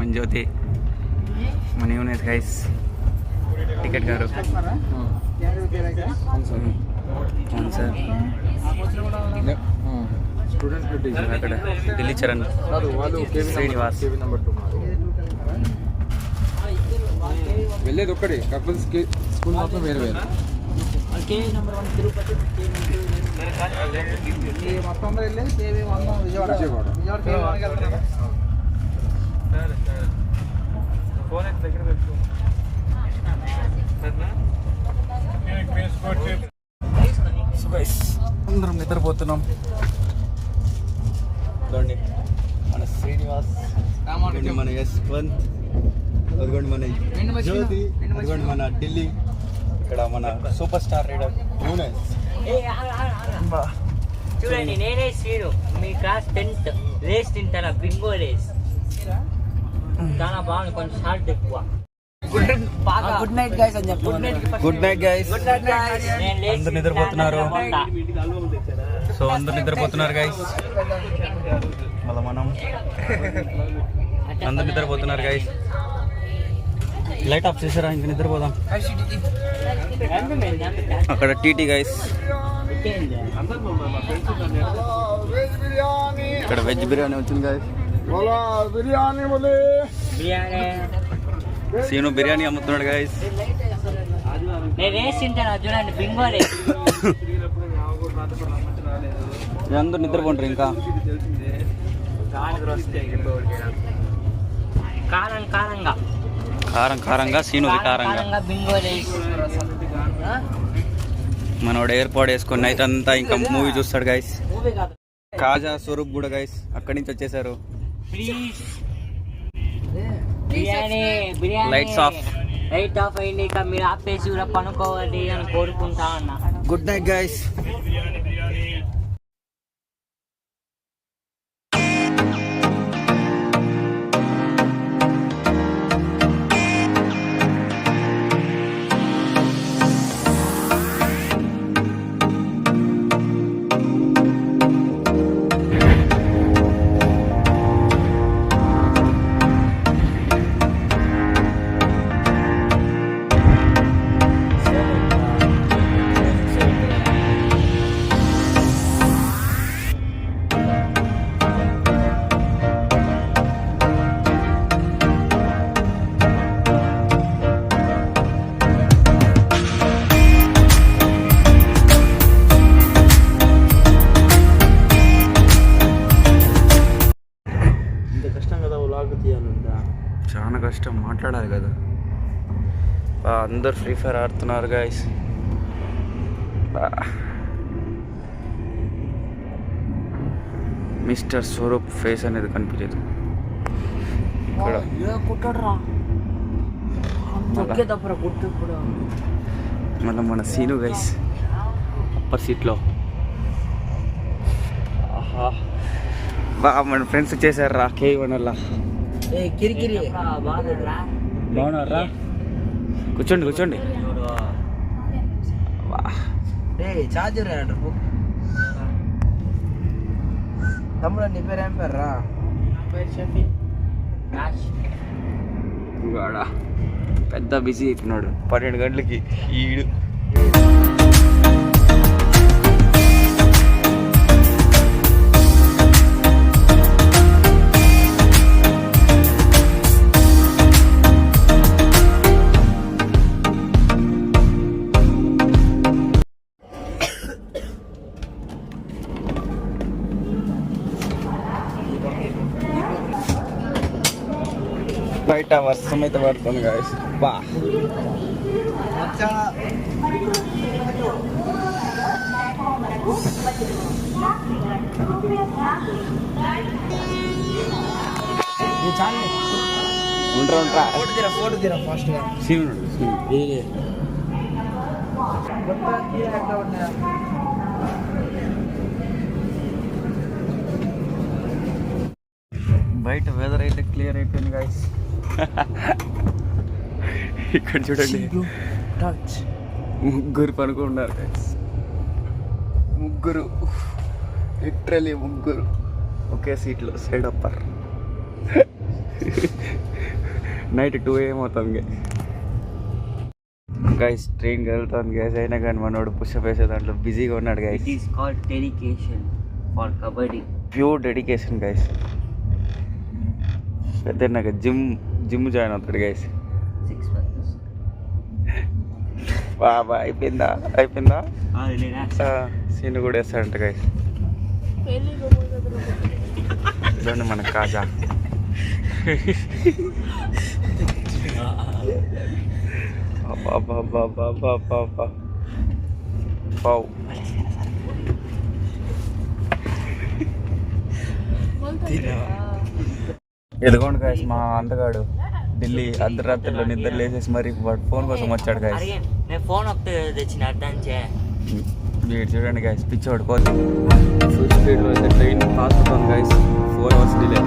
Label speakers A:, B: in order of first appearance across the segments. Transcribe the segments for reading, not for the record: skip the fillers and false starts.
A: మంజ్యోతి మన unit guys ticket గారు sir అక్కడ ఢిల్లీ చరణ్ శ్రీనివాస్
B: వెళ్ళేది ఒక్కడే కాకపోతే స్కూల్ మాత్రం వేరే వేరే
C: మొత్తం వెళ్ళేది విజయవాడ
A: అందరం నిద్రపోతున్నాం. మన శ్రీనివాస్, మన యశ్వంత్, అదిగోండి మన జ్యోతి, అదిగోండి మన ఢిల్లీ, ఇక్కడ మన సూపర్ స్టార్ రైడర్ యూనస్.
D: చూడండి నేనే శ్రీను, మీ క్లాస్ 10th రేస్ తింటారా, బింగో రేస్ చాలా బాగుంది, కొంచెం షార్ట్ ఎక్కువ.
C: గుడ్ నైట్ గైస్ అని చెప్పి
A: గుడ్ నైట్ గైస్. అందరు నిద్రపోతున్నారు. సో అందరు నిద్రపోతున్నారు గైస్. మళ్ళీ మనం అందరు నిద్రపోతున్నారు గైస్. లైట్ ఆఫ్ చేసారా? ఇంక నిద్రపోదాం. అక్కడ టీటీ గైస్, ఇక్కడ వెజ్ బిర్యానీ వచ్చింది గైస్. సీను బిర్యానీ అమ్ముతున్నాడు గైస్.
D: చూడండి బింగో రేస్.
A: అందరు నిద్రపోంటారు ఇంకా. కారంగా సీను కారంగా
D: బింగో రేస్.
A: మనోడు ఎయిర్పోర్ట్ వేసుకొని నైట్ అంతా ఇంకా మూవీ చూస్తాడు గైస్. కాజా స్వరూప్ కూడా గైస్ అక్కడి నుంచి వచ్చేసారు. లైట్స్ ఆఫ్
D: అయింది, ఇక మీరు ఆపేసి కూడా పనుకోవాలి అని కోరుకుంటా అన్నా.
A: Good night guys. చాలా కష్టం, మాట్లాడాలి కదా. అందరు ఫ్రీ ఫైర్ ఆడుతున్నారు గైస్. మిస్టర్ స్వరూప్ ఫేస్ అనేది కనిపించదు ఇక్కడ. మళ్ళీ మన సీను గైస్ అప్పర్ సీట్లో. మన ఫ్రెండ్స్ వచ్చేసారు రా K1 వల్ల. బాగున్నారా? కూర్చోండి.
C: చార్జర్ తమ్ముడు నీ పేరు ఏం పేరు రా?
A: పెద్ద బిజీ అయిపోయినాడు 12 గంటలకి ఈడు. బయట వర్షం అయితే పడుతుంది గాయస్. బా
C: ఫోటో తీరా ఫాస్ట్ గా.
A: బయట వెదర్ అయితే క్లియర్ అయిపోయింది గాయస్. ఇక్కడ చూడండి ముగ్గురు పనుకున్నారు గాయస్. ముగ్గురు, లిటరలీ ముగ్గురు ఒకే సీట్లో సైడ్ అప్పర్. నైట్ 2 AM అవుతుంది గైస్. ట్రైన్ వెళ్తాను గైస్, అయినా కానీ మనోడు పుషప్ వేసే దాంట్లో బిజీగా ఉన్నాడు guys.
D: It is called dedication for kabaddi.
A: Pure dedication guys. పెద్ద నాకు జిమ్ జాయిన్ అవుతాడు గైస్.
D: 6 months.
A: బాబా అయిపోయిందా? సీన్ కూడా వేస్తాడంట గైస్. ఇదండి మన కాజా. పావు ఎదుగోండి గాయస్, మా అందగాడు ఢిల్లీ అర్ధరాత్రిలో నిద్ర లేచేసి మరి వాడు ఫోన్ కోసం వచ్చాడు గాయస్.
D: నేను ఫోన్ ఒకటి తెచ్చిన అర్థంచే.
A: వీడు చూడండి గాయస్, పిచ్చోడు కోసి ఫుల్ స్పీడ్లో అయితే ట్రైన్ పాస్ అవుతుంది guys. 4 hours delay.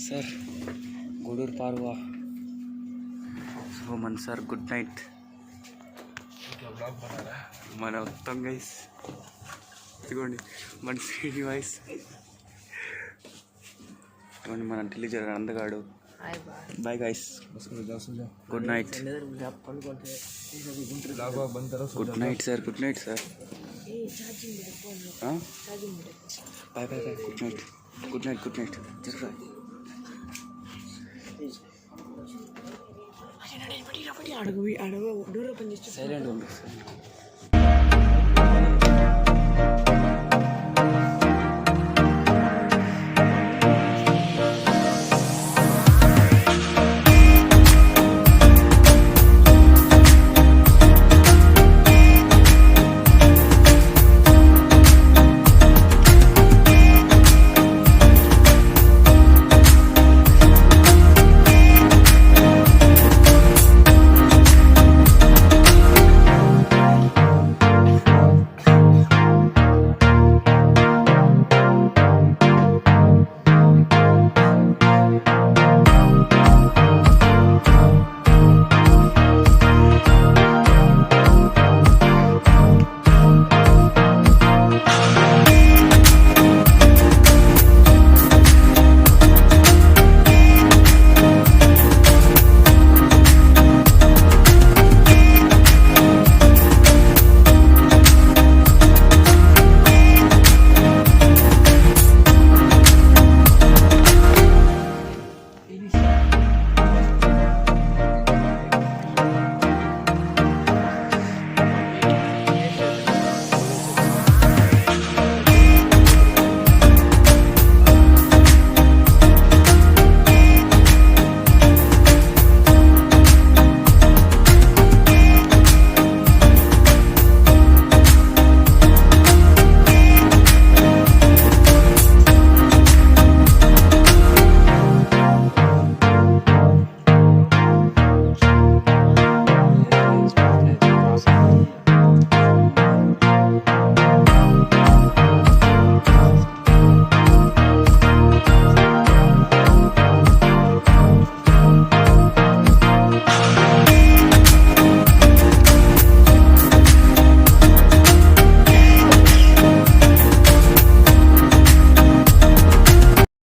A: Sir Gudur పార్వా సోమన్ సార్, గుడ్ నైట్. మన మొత్తం గైస్ ఇదిగోండి మన సిటీ వాయిస్. ఇదిగోండి మన ఢిల్లీ జరిగిన అందగాడు. Bye guys, good night. Good night sir, good night sir. Bye bye bye, good night, good night, good night. Silent ఉంది.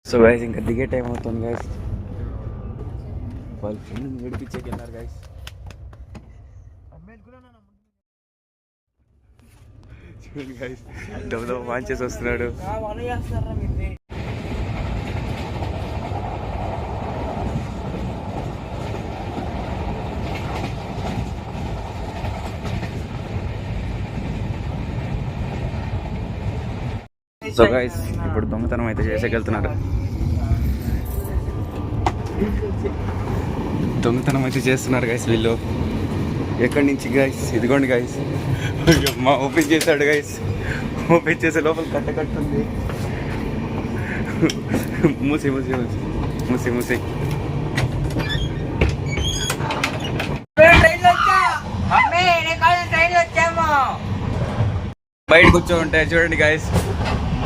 A: సో గైస్ ఇంకా దిగే టైం అవుతుంది గైస్. వాళ్ళ ఫ్రెండ్ విడిపించేకి వెళ్ళారు గైస్. చూడండి గైస్, దెబ్బ వాన్ చేసి వస్తున్నాడు. సో గైస్ ఇప్పుడు దొంగతనం అయితే చేసేకెళ్తున్నారు. దొంగతనం అయితే చేస్తున్నారు గైస్ వీళ్ళు. ఎక్కడి నుంచి గైస్? ఇదిగోండి గైస్, మా ఓపెన్ చేశాడు గైస్. ఓపెన్ చేసే లోపల కట్టకట్టుంది. మూసి మూసి మూసి మూసి మూసి బయట కూర్చోంటే చూడండి గైస్,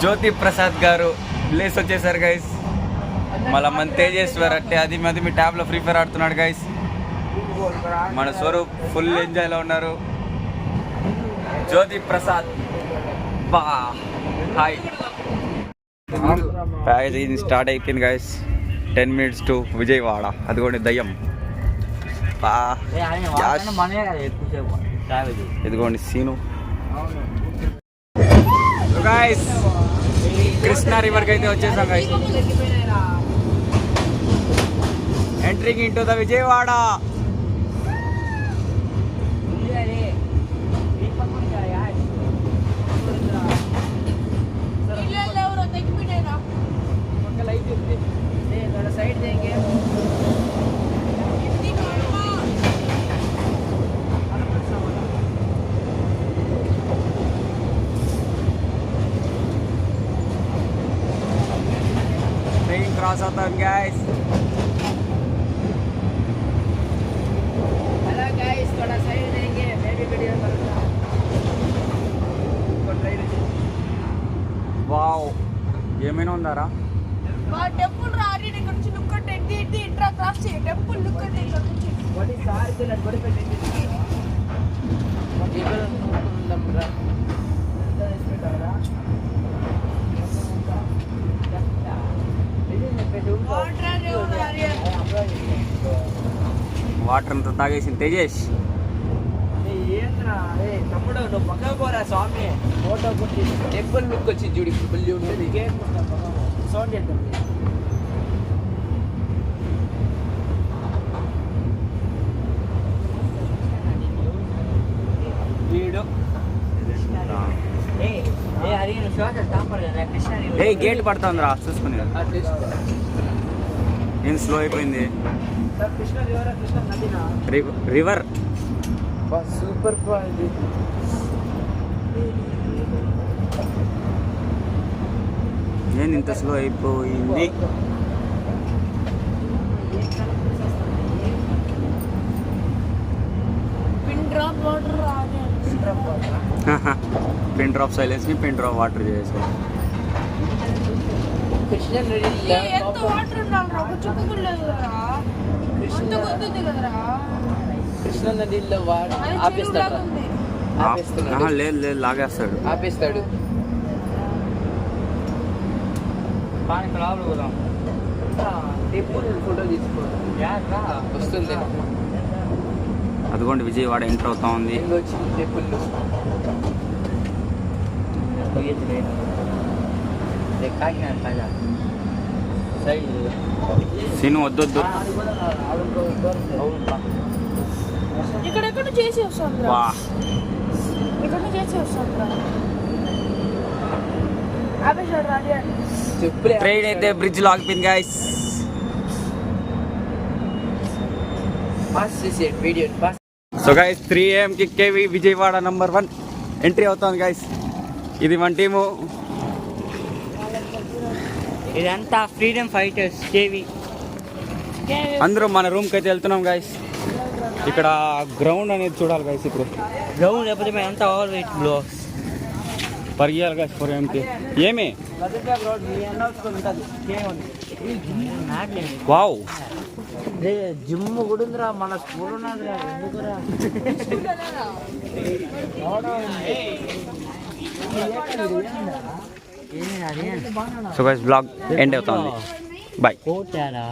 A: జ్యోతి ప్రసాద్ గారు ప్లేస్ వచ్చేసారు గైస్. మళ్ళీ మన తేజేశ్వర్ అంటే అది మీ ట్యాబ్లో ఫ్రీ ఫైర్ ఆడుతున్నాడు గైస్. మన స్వరూప్ ఫుల్ ఎంజాయ్లో ఉన్నారు. జ్యోతి ప్రసాద్ బా హాయ్. ప్యాకేజ్ స్టార్ట్ అయిపోయింది గైస్. 10 minutes to Vijayawada. అదిగోండి దయ్యం బా. ఇదిగోండి సీను. గైస్ కృష్ణా రివర్కి అయితే వచ్చేసాం guys. Entering into the Vijayawada. Train cross होता है गाइस.
C: हेलो गाइस, थोड़ा साइड देंगे, मैं भी वीडियो करूंगा.
A: వావ్ ఏమైనా ఉందారా?
E: మా టెంపుల్ రారి ఇక్కడ నుంచి లుక్ అంటే ఏంటి ఇంట్రా క్రాస్ చేయ టెంపుల్ లుక్ అంటే ఇక్కడ నుంచి
C: వడి సార్ కి నాకు వడి పెట్టండి. ఇక్కడ ఉందమ్రా.
A: వాటర్ అంతా తాగేసింది తేజేష్.
C: ఏంద్రా ఏ తమ్ముడు నువ్వు పక్కకు పోరా స్వామి. ఫోటో కొట్టి టెంపుల్ లుక్ వచ్చి చూడు. ఫుల్ ఉంటుంది. సౌండ్ చేద్దాం.
A: వీడు ఏ గేట్ పడుతుంది రా చూసుకుని. ఏం స్లో అయిపోయింది.
C: కృష్ణ రివర్, కృష్ణ నదినా
A: రివర్
C: సూపర్ క్వాలిటీ.
A: ఏంది ఇంత స్లో అయిపోయింది.
E: పిన్ డ్రాప్ వాటర్ రాని
A: పిన్ డ్రాప్ సైలెన్స్ ని పిన్ డ్రాప్ వాటర్ చేసాం.
C: కృష్ణ నది
E: ఎంత వాటర్ ఉండాలి ఒక చుక్క కూడా లేదు కదా. అంత కొద్దిది కదరా.
C: కృష్ణ నదిలో
E: అది
C: ఆపేస్తాడు.
E: చెరువులాగా ఉంది.
C: ఆపేస్తున్నాడు.
A: లేదు లేదు లాగేస్తాడు.
C: ఆపేస్తాడు. టెంపుల్ ఫోటో తీసుకోవాలి. వస్తుంది.
A: అదిగోండి విజయవాడ ఎంటర్ అవుతా ఉంది.
C: వచ్చింది టెంపుల్.
A: సీను వద్దొద్దు.
E: ఇక్కడెక్కడ చేసి వస్తాం రా.
A: వా
E: ఇక్కడ చేసి వస్తాం రా. ఆపేసాడు రాడి అని.
A: ట్రైన్ అయితే బ్రిడ్జ్ లో ఆగిపోయింది గైస్.
C: పాస్ చేసేయండి video. Pass.
A: So guys 3 AM కి కేవి విజయవాడ నంబర్ 1 ఎంట్రీ అవుతాను గైస్. ఇది మన టీము.
D: ఇదంతా ఫ్రీడమ్ ఫైటర్స్ కేవి.
A: అందరూ మన రూమ్కి అయితే వెళ్తున్నాం గైస్. ఇక్కడ గ్రౌండ్ అనేది చూడాలి గైస్. ఇప్పుడు
D: గ్రౌండ్ లేకపోతే మేము అంతా ఓవర్ వెయిట్ బ్లాక్స్
A: పరిగెయాలి గైస్ 4 AM కి. ఏమి వావ్
C: జిమ్ కూడా ఉందిరా. మన స్కూల్ ఉన్నదిరా. ఎందుకురా
A: సో గైస్ బ్లాగ్ ఎండ్ అవుతుంది. బాయ్.
D: పోతారా